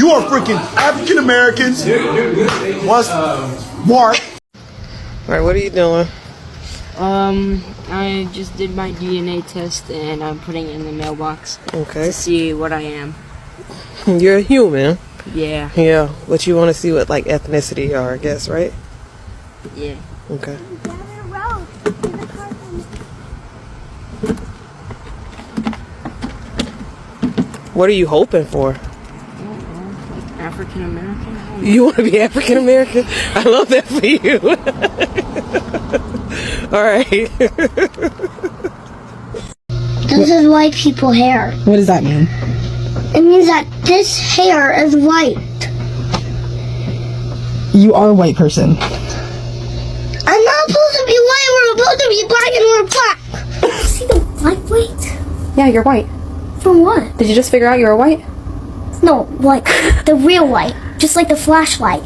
You are freaking African Americans. What's Mark? Alright, what are you doing? I just did my DNA test and I'm putting it in the mailbox. Okay. To see what I am. You're a human. Yeah. Yeah, but you want to see what like ethnicity you are, I guess, right? Yeah. Okay. What are you hoping for? African American? You want to be African American? I love that for you. Alright. This is white people hair. What does that mean? It means that this hair is white. You are a white person. I'm not supposed to be white, we're supposed to be black and we're black. See the black white? Yeah, you're white. From what? Did you just figure out you were white? No, like the real white. Just like the flashlight.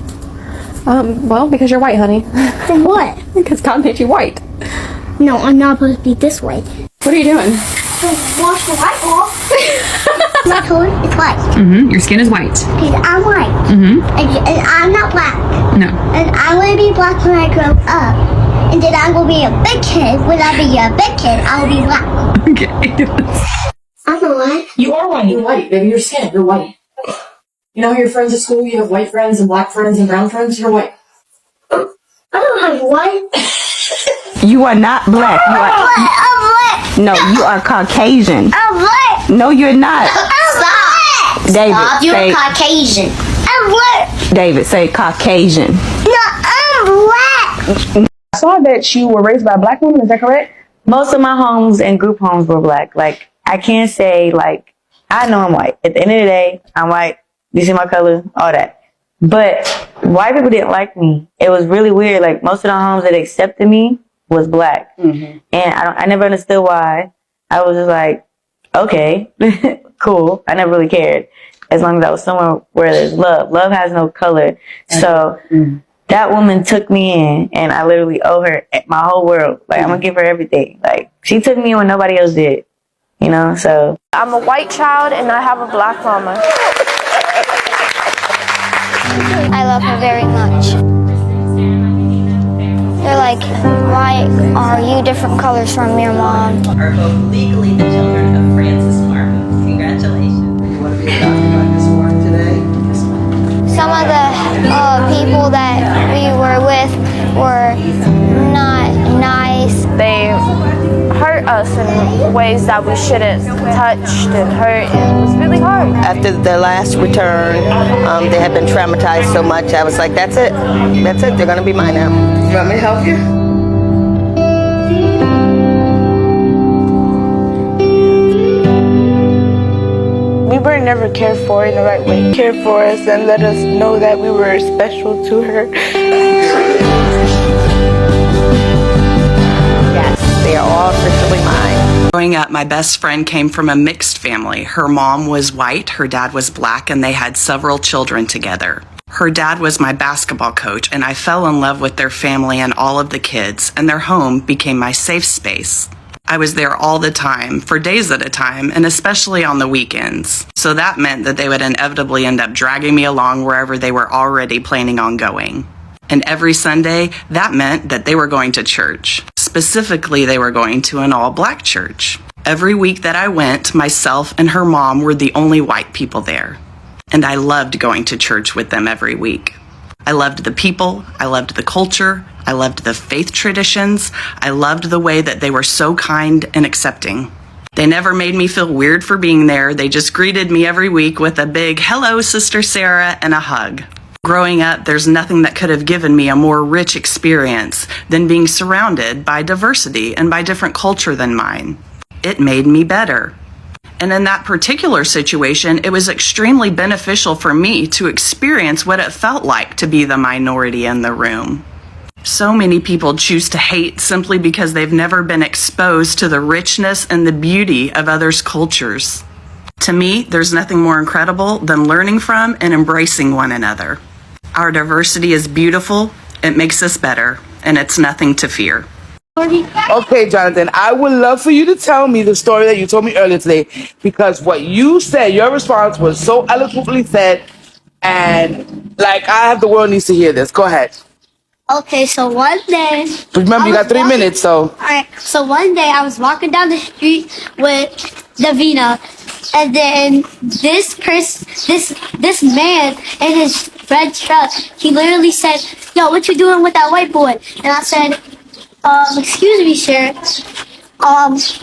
Well, because you're white, honey. From what? Because God made you white. No, I'm not supposed to be this way. What are you doing? Wash the white off. My color is white. Your skin is white. Because I'm white. And I'm not black. No. And I'm going to be black when I grow up. And then I'm going to be a big kid. When I be a big kid, I'll be black. Okay. I'm not white. You are white. You're white. Baby, your skin. You're white. You know your friends at school, you have white friends and black friends and brown friends? You're white. I don't have white. You are not black. You are, I'm black. no, you are Caucasian. I'm black. No, you're not. I'm black. David, Stop. You're say, Caucasian. I'm black. David, say Caucasian. No, I'm black. I saw that you were raised by a black woman. Is that correct? Most of my homes and group homes were black. Like, I can't say, like, I know I'm white. At the end of the day, I'm white. You see my color? All that. But white people didn't like me. It was really weird. Like, most of the homes that accepted me was black. And I never understood why. I was just like, okay, cool. I never really cared. As long as I was somewhere where there's love. Love has no color. So that woman took me in, and I literally owe her my whole world. Like, I'm going to give her everything. Like, she took me in when nobody else did. You know, so. I'm a white child, and I have a black mama. I love her very much. They're like, why are you different colors from your mom? Are both legally the children of Francis Martin. Congratulations. You want to be adopted by Miss Martin today? Some of the people that we were with were not nice. They hurt us in ways that we shouldn't touched and hurt. It was really hard. After their last return, they had been traumatized so much. I was like, that's it. That's it. They're going to be mine now. You want me to help you? We were never cared for in the right way. Cared for us and let us know that we were special to her. Yes, they are all officially mine. Growing up, my best friend came from a mixed family. Her mom was white, her dad was black, and they had several children together. Her dad was my basketball coach, and I fell in love with their family and all of the kids, and their home became my safe space. I was there all the time, for days at a time, and especially on the weekends. So that meant that they would inevitably end up dragging me along wherever they were already planning on going. And every Sunday, that meant that they were going to church. Specifically, they were going to an all-black church. Every week that I went, myself and her mom were the only white people there. And I loved going to church with them every week. I loved the people, I loved the culture, I loved the faith traditions, I loved the way that they were so kind and accepting. They never made me feel weird for being there, they just greeted me every week with a big "Hello, Sister Sarah," and a hug. Growing up, there's nothing that could have given me a more rich experience than being surrounded by diversity and by different culture than mine. It made me better. And in that particular situation, it was extremely beneficial for me to experience what it felt like to be the minority in the room. So many people choose to hate simply because they've never been exposed to the richness and the beauty of others' cultures. To me, there's nothing more incredible than learning from and embracing one another. Our diversity is beautiful, it makes us better, and it's nothing to fear. Okay, Jonathan, I would love for you to tell me the story that you told me earlier today, because what you said, your response was so eloquently said, And like, the world needs to hear this. Go ahead. Okay, so one day. Remember, you got 3 minutes, so. Alright, so one day I was walking down the street with Davina, and then this man in his red truck, he literally said, "Yo, what you doing with that white boy?" And I said, "Excuse me, sir.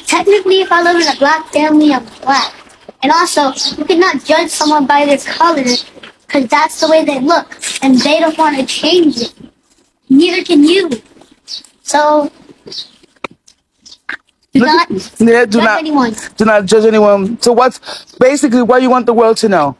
Technically, if I live in a black family, I'm black. And also, you cannot judge someone by their color, because that's the way they look, and they don't want to change it. Neither can you. So, do not judge anyone. Do not judge anyone. So what's basically what you want the world to know?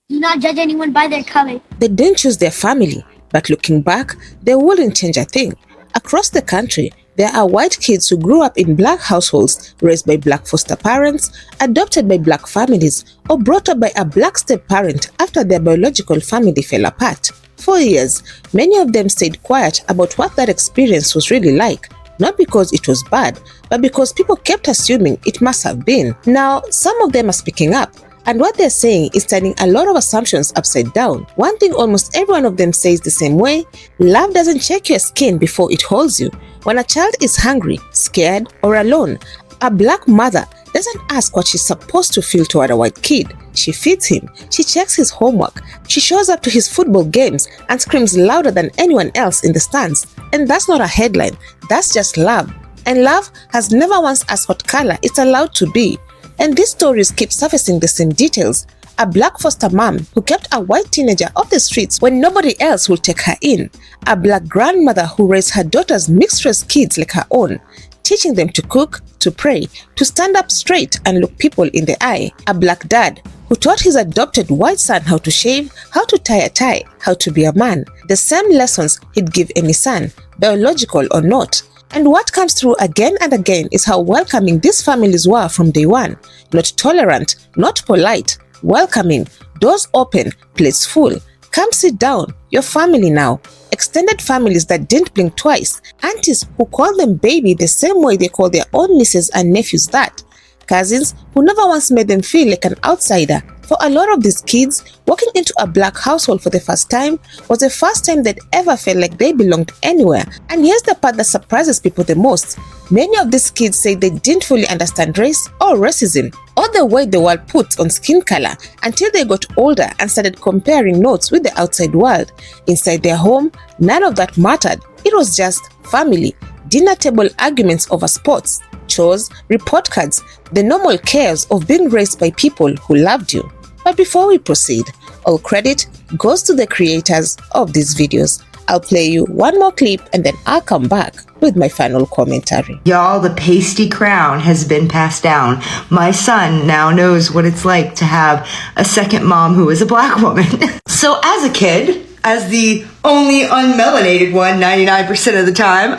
Do not judge anyone by their color." They didn't choose their family, but looking back, they wouldn't change a thing. Across the country, there are white kids who grew up in black households, raised by black foster parents, adopted by black families, or brought up by a black step-parent after their biological family fell apart. For years, many of them stayed quiet about what that experience was really like, not because it was bad, but because people kept assuming it must have been. Now, some of them are speaking up, and what they're saying is turning a lot of assumptions upside down. One thing almost every one of them says the same way: love doesn't check your skin before it holds you. When a child is hungry, scared, or alone, a black mother doesn't ask what she's supposed to feel toward a white kid. She feeds him, she checks his homework, she shows up to his football games and screams louder than anyone else in the stands. And that's not a headline, that's just love. And love has never once asked what color it's allowed to be. And these stories keep surfacing the same details. A black foster mom who kept a white teenager off the streets when nobody else would take her in. A black grandmother who raised her daughter's mixed-race kids like her own, teaching them to cook, to pray, to stand up straight and look people in the eye. A black dad who taught his adopted white son how to shave, how to tie a tie, how to be a man. The same lessons he'd give any son, biological or not. And what comes through again and again is how welcoming these families were from day one. Not tolerant, not polite, welcoming, doors open, plates full. Come sit down, your family now. Extended families that didn't blink twice. Aunties who call them baby the same way they call their own nieces and nephews that. Cousins who never once made them feel like an outsider. For a lot of these kids, walking into a black household for the first time was the first time they'd ever felt like they belonged anywhere. And here's the part that surprises people the most. Many of these kids say they didn't fully understand race or racism, or the way the world puts on skin color, until they got older and started comparing notes with the outside world. Inside their home, none of that mattered. It was just family, dinner table arguments over sports, chores, report cards, the normal chaos of being raised by people who loved you. But before we proceed, all credit goes to the creators of these videos. I'll play you one more clip and then I'll come back with my final commentary. Y'all, the pasty crown has been passed down. My son now knows what it's like to have a second mom who is a black woman. So as a kid, as the only unmelanated one 99% of the time,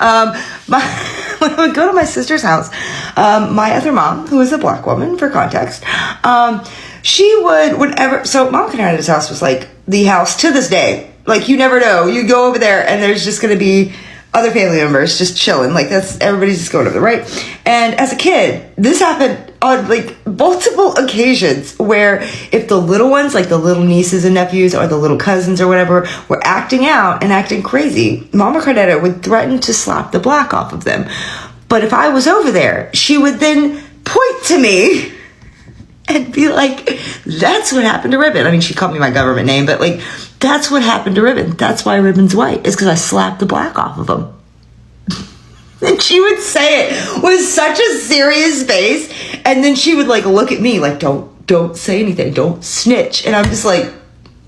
when I would go to my sister's house, my other mom, who is a black woman for context, she would, whenever, so Mom Canada's house was like the house to this day. Like, you never know. You go over there and there's just going to be other family members just chilling. Like, everybody's just going over there, right? And as a kid, this happened on like multiple occasions where if the little ones, like the little nieces and nephews or the little cousins or whatever, were acting out and acting crazy, Mama Carnetta would threaten to slap the black off of them. But if I was over there, she would then point to me and be like, that's what happened to Ribbon. I mean, she called me my government name, but like, that's what happened to Ribbon. That's why Ribbon's white, is because I slapped the black off of him. And she would say it with such a serious face. And then she would like look at me like, don't say anything. Don't snitch. And I'm just like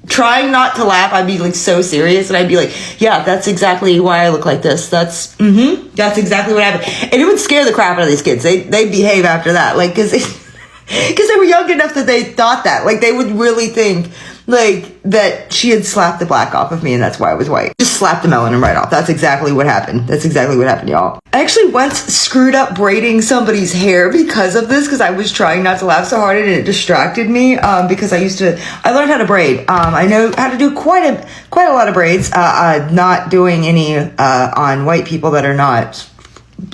trying not to laugh. I'd be like so serious. And I'd be like, yeah, that's exactly why I look like this. That's exactly what happened. And it would scare the crap out of these kids. They behave after that. Like, cause they were young enough that they thought that. Like, they would really think like that she had slapped the black off of me and that's why I was white. Just slapped the melanin right off. That's exactly what happened. That's exactly what happened, y'all. I actually once screwed up braiding somebody's hair because of this, because I was trying not to laugh so hard and it distracted me, because I learned how to braid. I know how to do quite a lot of braids, not doing any on white people that are not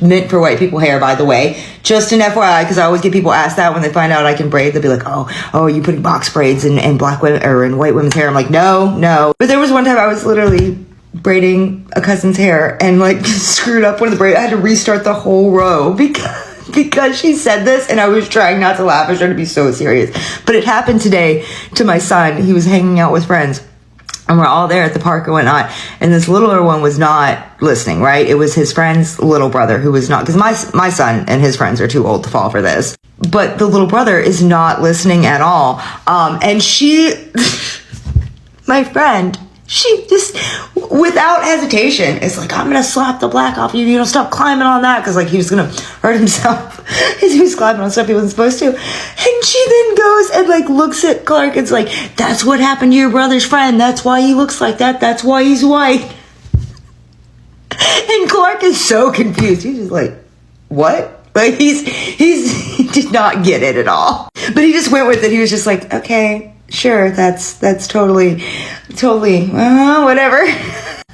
meant for white people hair, by the way. Just an FYI, because I always get people ask that when they find out I can braid. They'll be like, oh, you putting box braids in black women or in white women's hair? I'm like, no. But there was one time I was literally braiding a cousin's hair and like screwed up one of the braids. I had to restart the whole row because she said this, and I was trying not to laugh. I was trying to be so serious. But it happened today to my son. He was hanging out with friends, and we're all there at the park and whatnot. And this littler one was not listening, right? It was his friend's little brother who was not, because my son and his friends are too old to fall for this. But the little brother is not listening at all. And she, my friend, she just, without hesitation, is like, I'm going to slap the black off you. You don't stop climbing on that. Because like he was going to hurt himself as he was climbing on stuff he wasn't supposed to. And she then goes and like looks at Clark and's like, that's what happened to your brother's friend. That's why he looks like that. That's why he's white. And Clark is so confused. He's just like, what? Like he did not get it at all. But he just went with it. He was just like, okay. Sure, that's totally, whatever.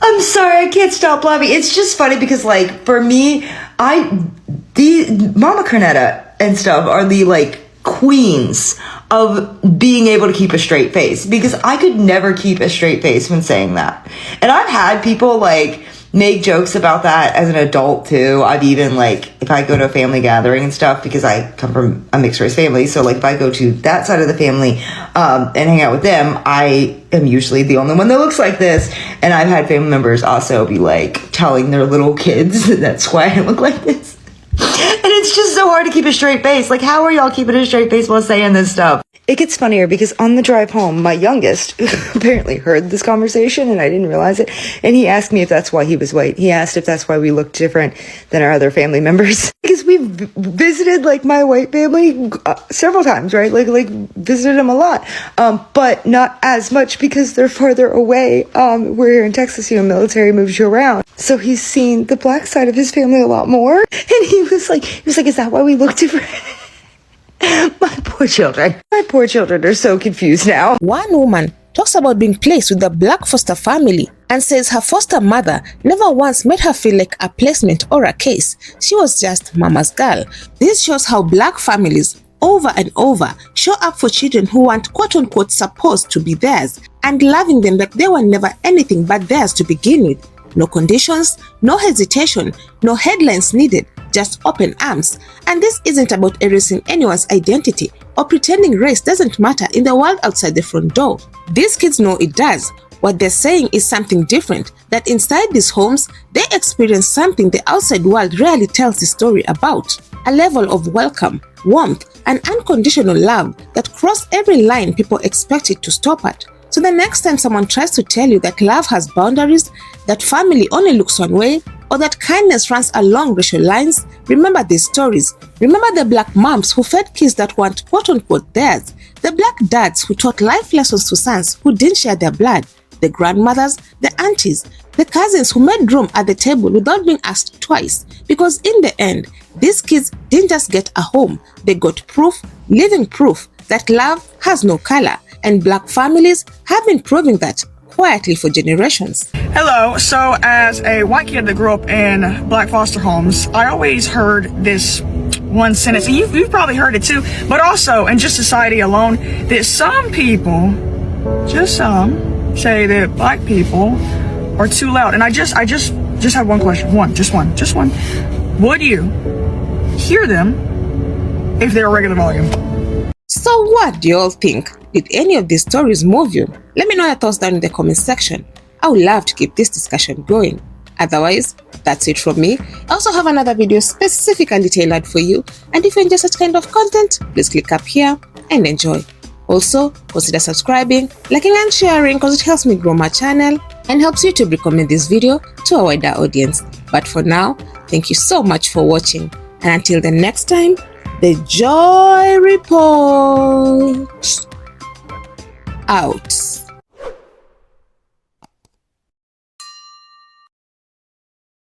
I'm sorry, I can't stop laughing. It's just funny because, like, for me, the Mama Cornetta and stuff are the, like, queens of being able to keep a straight face, because I could never keep a straight face when saying that. And I've had people, like, make jokes about that as an adult too. I've even, like, if I go to a family gathering and stuff, because I come from a mixed race family, so like if I go to that side of the family and hang out with them, I am usually the only one that looks like this. And I've had family members also be like telling their little kids that that's why I look like this. And it's just so hard to keep a straight face. Like, how are y'all keeping a straight face while saying this stuff? It gets funnier because on the drive home, my youngest apparently heard this conversation and I didn't realize it. And he asked me if that's why he was white. He asked if that's why we looked different than our other family members. Because we've visited like my white family several times, right? Like visited them a lot. But not as much because they're farther away. We're here in Texas, you know, military moves you around. So he's seen the black side of his family a lot more. And he was like, is that why we look different? My poor children are so confused now. One woman talks about being placed with the black foster family and says her foster mother never once made her feel like a placement or a case. She was just mama's girl. This shows how black families over and over show up for children who weren't quote-unquote supposed to be theirs and loving them like they were never anything but theirs to begin with. No conditions, no hesitation, no headlines needed, just open arms. And this isn't about erasing anyone's identity or pretending race doesn't matter in the world outside the front door. These kids know it does. What they're saying is something different, that inside these homes, they experience something the outside world rarely tells the story about. A level of welcome, warmth, and unconditional love that cross every line people expect it to stop at. So the next time someone tries to tell you that love has boundaries, that family only looks one way, or that kindness runs along racial lines, remember these stories. Remember the black moms who fed kids that weren't quote-unquote theirs, the black dads who taught life lessons to sons who didn't share their blood, the grandmothers, the aunties, the cousins who made room at the table without being asked twice. Because in the end, these kids didn't just get a home, they got proof, living proof, that love has no color. And black families have been proving that quietly for generations. Hello, so as a white kid that grew up in black foster homes, I always heard this one sentence, and you've probably heard it too, but also in just society alone, that some people, just some, say that black people are too loud. And I just have one question, just one. Would you hear them if they're a regular volume? So what do you all think? Did any of these stories move you? Let me know your thoughts down in the comment section. I would love to keep this discussion going. Otherwise, that's it from me. I also have another video specifically tailored for you. And if you enjoy such kind of content, please click up here and enjoy. Also, consider subscribing, liking and sharing because it helps me grow my channel and helps YouTube recommend this video to a wider audience. But for now, thank you so much for watching. And until the next time, the Joy Report out.